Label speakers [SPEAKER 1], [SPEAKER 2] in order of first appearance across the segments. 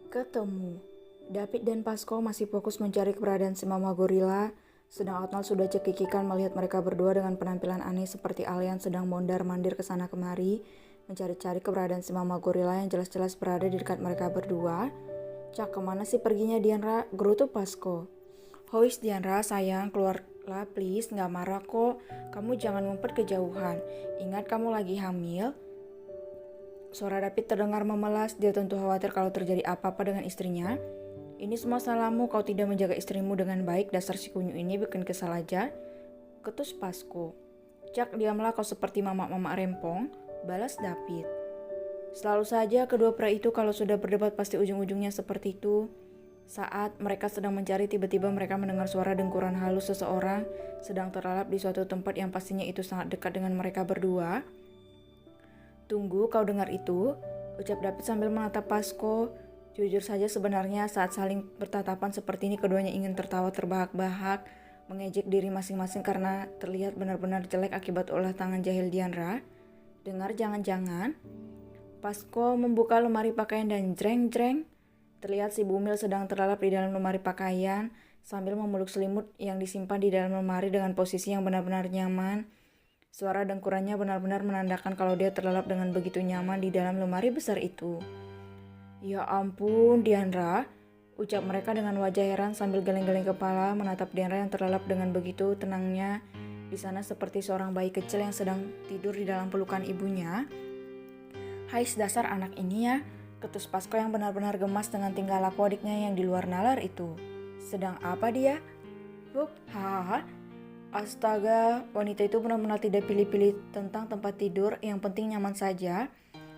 [SPEAKER 1] Ketemu. David dan Pasco masih fokus mencari keberadaan si mama gorila, sedang Otnal sudah cekikikan melihat mereka berdua dengan penampilan aneh seperti alien sedang mondar-mandir ke sana kemari, mencari-cari keberadaan si mama gorila yang jelas-jelas berada di dekat mereka berdua. Cak, kemana sih perginya Dianra? Gerutu Pasco. Hois Dianra, sayang, keluarlah please, nggak marah kok. Kamu jangan ngumpet kejauhan. Ingat kamu lagi hamil. Suara David terdengar memelas, dia tentu khawatir kalau terjadi apa-apa dengan istrinya. Ini semua salahmu, kau tidak menjaga istrimu dengan baik, dasar si kunyuk ini bikin kesal aja. Ketus Pasco. Cak, diamlah kau seperti mama-mama rempong, balas David. Selalu saja kedua pria itu kalau sudah berdebat pasti ujung-ujungnya seperti itu. Saat mereka sedang mencari, tiba-tiba mereka mendengar suara dengkuran halus seseorang sedang terlelap di suatu tempat yang pastinya itu sangat dekat dengan mereka berdua. Tunggu, kau dengar itu? Ucap David sambil menatap Pasco. Jujur saja sebenarnya saat saling bertatapan seperti ini keduanya ingin tertawa terbahak-bahak, mengejek diri masing-masing karena terlihat benar-benar jelek akibat ulah tangan jahil Dianra. Dengar, jangan-jangan? Pasco membuka lemari pakaian dan jreng-jreng. Terlihat si Bumil sedang terlelap di dalam lemari pakaian sambil memeluk selimut yang disimpan di dalam lemari dengan posisi yang benar-benar nyaman. Suara dengkurannya benar-benar menandakan kalau dia terlelap dengan begitu nyaman di dalam lemari besar itu. Ya ampun, Dianra, ucap mereka dengan wajah heran sambil geleng-geleng kepala menatap Dianra yang terlelap dengan begitu tenangnya di sana seperti seorang bayi kecil yang sedang tidur di dalam pelukan ibunya. Hai, dasar anak ini ya, ketus Pasco yang benar-benar gemas dengan tingkah laku adiknya yang di luar nalar itu. Sedang apa dia? Hup, hahaha. Astaga, wanita itu benar-benar tidak pilih-pilih tentang tempat tidur, yang penting nyaman saja.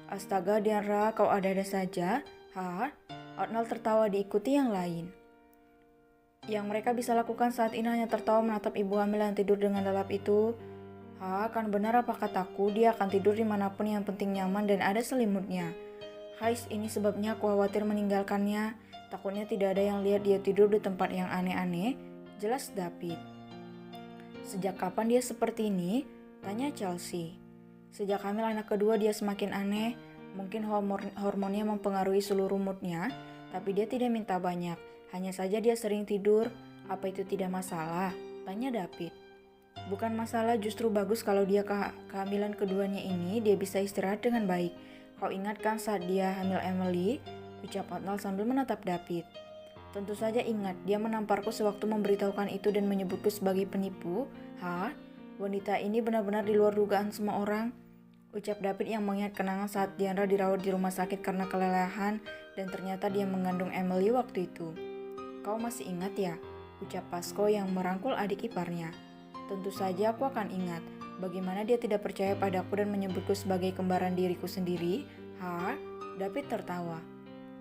[SPEAKER 1] Astaga, Dianra, kau ada-ada saja. Hah? Otnal tertawa diikuti yang lain. Yang mereka bisa lakukan saat ini hanya tertawa menatap ibu hamil yang tidur dengan lelap itu. Kan benar apa kataku, dia akan tidur dimanapun yang penting nyaman dan ada selimutnya. Hais, ini sebabnya aku khawatir meninggalkannya. Takutnya tidak ada yang lihat dia tidur di tempat yang aneh-aneh. Jelas David. Sejak kapan dia seperti ini? Tanya Chelsea. Sejak hamil anak kedua dia semakin aneh. Mungkin hormonnya mempengaruhi seluruh moodnya, tapi dia tidak minta banyak. Hanya saja dia sering tidur. Apa itu tidak masalah? Tanya David. Bukan masalah, justru bagus kalau dia kehamilan keduanya ini dia bisa istirahat dengan baik. Kau ingat kan saat dia hamil Emily? Ucap Otnal sambil menatap David. Tentu saja ingat, dia menamparku sewaktu memberitahukan itu dan menyebutku sebagai penipu. Wanita ini benar-benar di luar dugaan semua orang. Ucap David yang mengingat kenangan saat Dianra dirawat di rumah sakit karena kelelahan dan ternyata dia mengandung Emily waktu itu. Kau masih ingat ya? Ucap Pasco yang merangkul adik iparnya. Tentu saja aku akan ingat. Bagaimana dia tidak percaya padaku dan menyebutku sebagai kembaran diriku sendiri? David tertawa.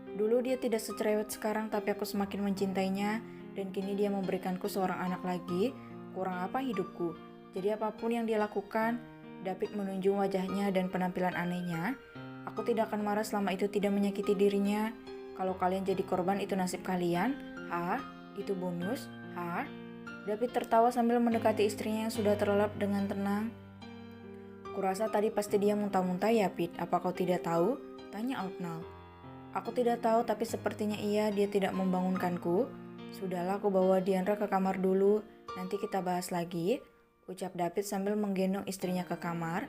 [SPEAKER 1] Dulu dia tidak secerewet sekarang, tapi aku semakin mencintainya dan kini dia memberikanku seorang anak lagi. Kurang apa hidupku? Jadi apapun yang dia lakukan, David menunjuk wajahnya dan penampilan anehnya. Aku tidak akan marah selama itu tidak menyakiti dirinya. Kalau kalian jadi korban itu nasib kalian. Itu bonus. David tertawa sambil mendekati istrinya yang sudah terlelap dengan tenang. Kurasa tadi pasti dia muntah-muntah ya, Pete. Apa kau tidak tahu? Tanya Otnal. Aku tidak tahu, tapi sepertinya iya, dia tidak membangunkanku. Sudahlah, aku bawa Dianra ke kamar dulu, nanti kita bahas lagi, ucap David sambil menggendong istrinya ke kamar.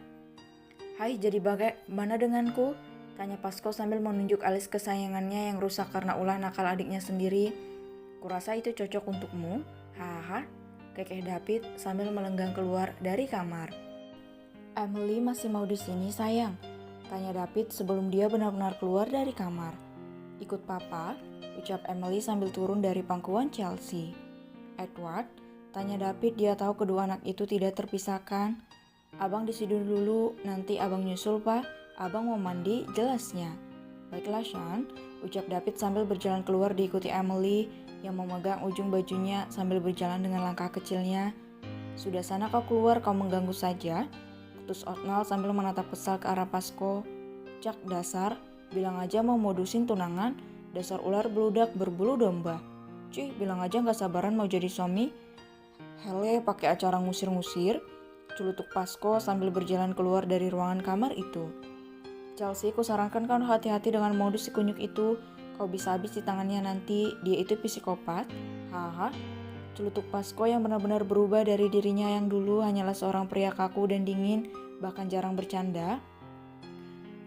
[SPEAKER 1] Hai, jadi bagaimana denganku? Tanya Pasco sambil menunjuk alis kesayangannya yang rusak karena ulah nakal adiknya sendiri. Kurasa itu cocok untukmu. Kekeh David sambil melenggang keluar dari kamar. Emily masih mau di sini, sayang? Tanya David sebelum dia benar-benar keluar dari kamar. Ikut papa, ucap Emily sambil turun dari pangkuan Chelsea. Edward, tanya David, dia tahu kedua anak itu tidak terpisahkan. Abang di sini dulu, nanti abang nyusul pak, abang mau mandi, jelasnya. Baiklah Sean, ucap David sambil berjalan keluar diikuti Emily yang memegang ujung bajunya sambil berjalan dengan langkah kecilnya. Sudah sana kau keluar, kau mengganggu saja. utus Otnal sambil menatap kesal ke arah Pasko. "Cak dasar, bilang aja mau modusin tunangan, dasar ular beludak berbulu domba. Cih, bilang aja gak sabaran mau jadi suami. Hele, pakai acara ngusir-ngusir," celutuk Pasko sambil berjalan keluar dari ruangan kamar itu. "Chelsea, kusarankan kau hati-hati dengan modus si kunyuk itu. Kau bisa habis di tangannya nanti, dia itu psikopat." "Haha," celutuk Pasko yang benar-benar berubah dari dirinya yang dulu hanyalah seorang pria kaku dan dingin, bahkan jarang bercanda.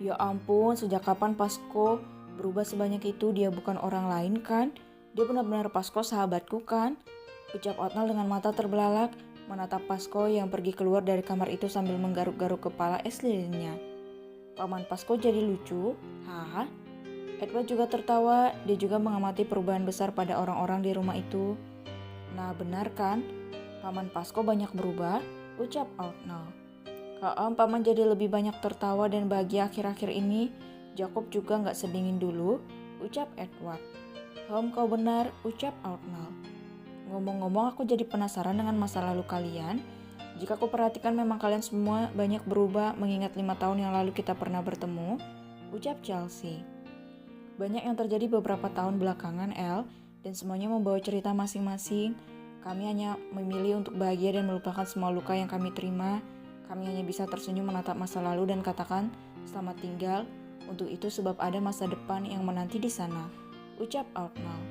[SPEAKER 1] "Ya ampun, sejak kapan Pasko berubah sebanyak itu? Dia bukan orang lain kan? Dia benar-benar Pasko, sahabatku kan?" ucap Otnal dengan mata terbelalak, menatap Pasko yang pergi keluar dari kamar itu sambil menggaruk-garuk kepala es lilinnya. "Paman Pasko jadi lucu? Haha." Edward juga tertawa, dia juga mengamati perubahan besar pada orang-orang di rumah itu. "Nah benar kan, Paman Pasko banyak berubah," ucap Otnal. Paman jadi lebih banyak tertawa dan bahagia akhir-akhir ini. Jacob juga gak sedingin dulu," ucap Edward. Kau benar," ucap Otnal. "Ngomong-ngomong, aku jadi penasaran dengan masa lalu kalian. Jika aku perhatikan memang kalian semua banyak berubah mengingat 5 tahun yang lalu kita pernah bertemu," ucap Chelsea. "Banyak yang terjadi beberapa tahun belakangan, El, dan semuanya membawa cerita masing-masing. Kami hanya memilih untuk bahagia dan melupakan semua luka yang kami terima. Kami hanya bisa tersenyum menatap masa lalu dan katakan, selamat tinggal. Untuk itu sebab ada masa depan yang menanti di sana," ucap Otnal.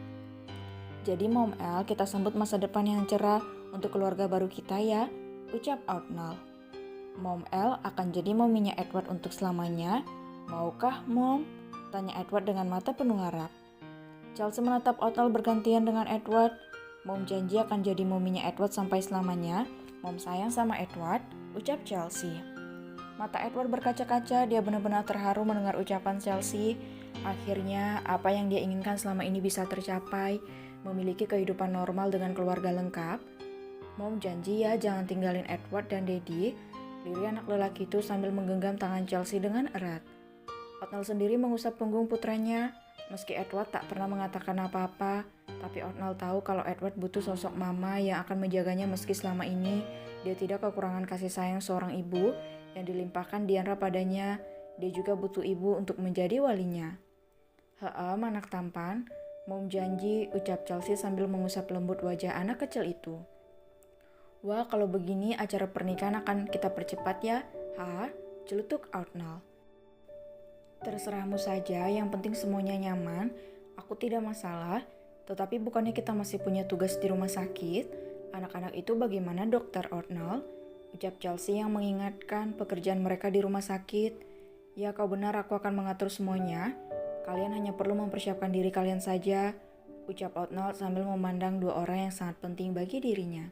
[SPEAKER 1] "Jadi Mom El, kita sambut masa depan yang cerah untuk keluarga baru kita ya," ucap Otnal. "Mom El akan jadi mominya Edward untuk selamanya. Maukah, Mom?" tanya Edward dengan mata penuh harap. Chelsea menatap Otnal bergantian dengan Edward. "Mom janji akan jadi mominya Edward sampai selamanya. Mom sayang sama Edward," ucap Chelsea. Mata Edward berkaca-kaca, dia benar-benar terharu mendengar ucapan Chelsea. Akhirnya, apa yang dia inginkan selama ini bisa tercapai, memiliki kehidupan normal dengan keluarga lengkap. "Mom janji ya jangan tinggalin Edward dan Daddy," lirik anak lelaki itu sambil menggenggam tangan Chelsea dengan erat. Otnal sendiri mengusap punggung putranya. Meski Edward tak pernah mengatakan apa-apa, tapi Otnal tahu kalau Edward butuh sosok mama yang akan menjaganya meski selama ini dia tidak kekurangan kasih sayang seorang ibu yang dilimpahkan Diandra padanya. Dia juga butuh ibu untuk menjadi walinya. Anak tampan, Mom janji," ucap Chelsea sambil mengusap lembut wajah anak kecil itu. "Wah, kalau begini acara pernikahan akan kita percepat ya, celutuk Otnal. "Terserahmu saja, yang penting semuanya nyaman. Aku tidak masalah, tetapi bukannya kita masih punya tugas di rumah sakit? Anak-anak itu bagaimana, Dokter Otnal?" ucap Chelsea yang mengingatkan pekerjaan mereka di rumah sakit. "Ya, kau benar, aku akan mengatur semuanya. Kalian hanya perlu mempersiapkan diri kalian saja," ucap Otnal sambil memandang dua orang yang sangat penting bagi dirinya.